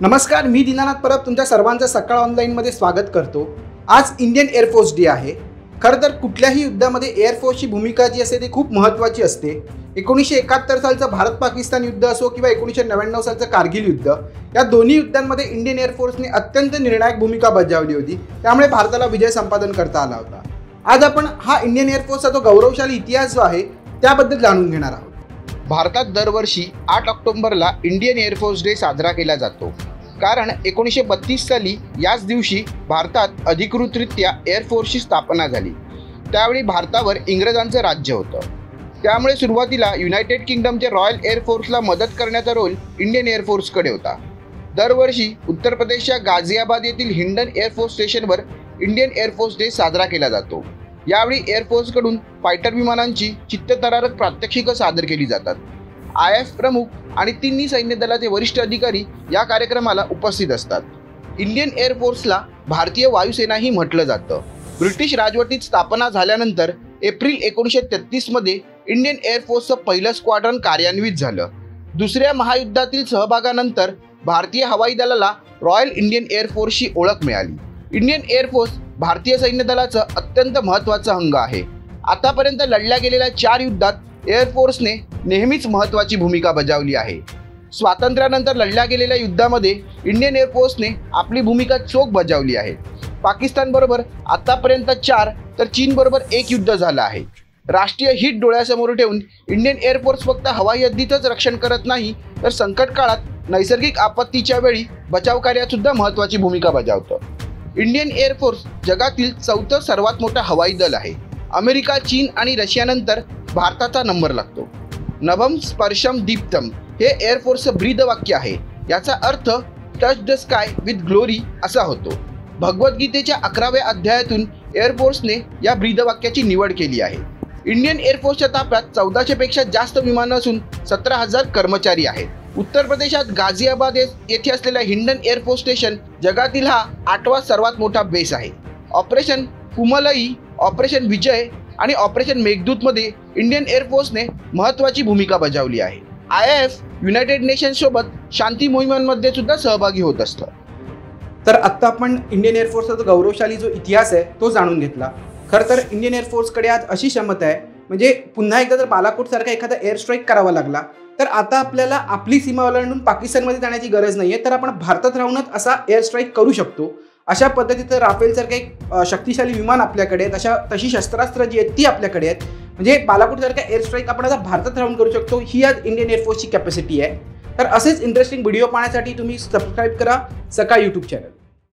नमस्कार, मी दीनानाथ परब तुमच्या सर्वांचं सकाळ ऑनलाईनमध्ये स्वागत करतो। आज इंडियन एअरफोर्स डे आहे। खरं तर कुठल्याही युद्धामध्ये एअरफोर्सची भूमिका जी असते ती खूप महत्त्वाची असते। 1971 सालचं भारत पाकिस्तान युद्ध असो किंवा 1999 सालचं कारगिल युद्ध, या दोन्ही युद्धांमध्ये इंडियन एअरफोर्सने अत्यंत निर्णायक भूमिका बजावली होती। त्यामुळे भारताला विजय संपादन करता आला होता। आज आपण हा इंडियन एअरफोर्सचा जो गौरवशाली इतिहास जो आहे त्याबद्दल जाणून घेणार आहोत। भारतात दरवर्षी 8 ऑक्टोबरला इंडियन एअरफोर्स डे साजरा केला जातो, कारण 1932 साली याच दिवशी भारतात अधिकृतरित्या एअरफोर्सची स्थापना झाली। त्यावेळी भारतावर इंग्रजांचं राज्य होतं, त्यामुळे सुरुवातीला युनायटेड किंगडमच्या रॉयल एअरफोर्सला मदत करण्याचा रोल इंडियन एअरफोर्सकडे होता। दरवर्षी उत्तर प्रदेशच्या गाझियाबाद येथील हिंडन एअरफोर्स स्टेशनवर इंडियन एअरफोर्स डे साजरा केला जातो। यावेळी एअरफोर्सकडून फायटर विमानांची चित्तथरारक प्रात्यक्षिकं सादर केली जातात। IAF प्रमुख आणि तिन्ही सैन्य दलाचे वरिष्ठ अधिकारी या कार्यक्रमाला उपस्थित असतात। इंडियन एअरफोर्सला भारतीय वायुसेनाही म्हटलं जातं। ब्रिटिश राजवटीत स्थापना झाल्यानंतर एप्रिल 1933 मध्ये इंडियन एअरफोर्सचं पहिलं स्क्वाड्रन कार्यान्वित झालं। दुसऱ्या महायुद्धातील सहभागानंतर भारतीय हवाई दलाला रॉयल इंडियन एअरफोर्सची ओळख मिळाली। इंडियन एअरफोर्स भारतीय सैन्य दलाचं अत्यंत महत्त्वाचा अंग आहे। आतापर्यंत लढल्या गेलेल्या 4 युद्धात एअरफोर्सने नेहमीच महत्त्वाची भूमिका बजावली आहे। स्वातंत्र्यानंतर लढल्या गेलेल्या युद्धामध्ये इंडियन एअरफोर्सने आपली भूमिका चोख बजावली आहे। पाकिस्तानबरोबर आतापर्यंत 4 तर चीनबरोबर 1 युद्ध झालं आहे। राष्ट्रीय हित डोळ्यासमोर ठेवून इंडियन एअरफोर्स फक्त हवाई हद्दीतच रक्षण करत नाही, तर संकट काळात नैसर्गिक आपत्तीच्या वेळी बचाव कार्यात सुद्धा महत्त्वाची भूमिका बजावतं। इंडियन एअरफोर्स जगातील 4थं सर्वात मोठं हवाई दल आहे। अमेरिका, चीन आणि रशियानंतर भारताचा नंबर लागतो। नभम स्पर्शम दीप्तम हे एअरफोर्सचं ब्रीदवाक्य आहे। याचा अर्थ touch the sky with glory असा होतो। भगवद्गीतेच्या 11व्या अध्यायातून एअरफोर्सने या ब्रीदवाक्याची निवड केली आहे। इंडियन एअरफोर्सच्या ताफ्यात 1400 पेक्षा जास्त विमानं असून 17,000 कर्मचारी आहेत। उत्तर प्रदेशात गाझियाबाद येथे असलेला हिंडन एअरफोर्स स्टेशन जगातील हा 8वा सर्वात मोठा बेस आहे। ऑपरेशन कुमलई, ऑपरेशन विजय आणि ऑपरेशन मेघदूतमध्ये इंडियन एअरफोर्सने महत्त्वाची भूमिका बजावली आहे। IAF युनायटेड नेशन्स सोबत शांती मोहिमांमध्ये सुद्धा सहभागी होत असतं। तर आता आपण इंडियन एअरफोर्सचा जो गौरवशाली जो इतिहास आहे तो जाणून घेतला। खरं तर इंडियन एअरफोर्सकडे आज अशी क्षमता आहे, म्हणजे पुन्हा एकदा जर बालाकोट सारखा एखादा एअर स्ट्राईक करावा लागला तर आता आपल्याला आपली सीमा ओलांडून पाकिस्तानमध्ये जाण्याची गरज नाहीये, तर आपण भारतात राहूनच असा एअर स्ट्राईक करू शकतो। अशा पद्धतीचं राफेल सारखं एक शक्तिशाली विमान आपल्याकडे आहेत, तशी शस्त्रास्त्र जी आहेत ती आपल्याकडे आहेत। म्हणजे बालाकोट सारखा एअर स्ट्राईक आपण आता भारतात राहून करू शकतो। ही आज इंडियन एअरफोर्सची कॅपॅसिटी आहे। तर असेच इंटरेस्टिंग व्हिडिओ पाहण्यासाठी तुम्ही सबस्क्राईब करा सकाळ YouTube चॅनल।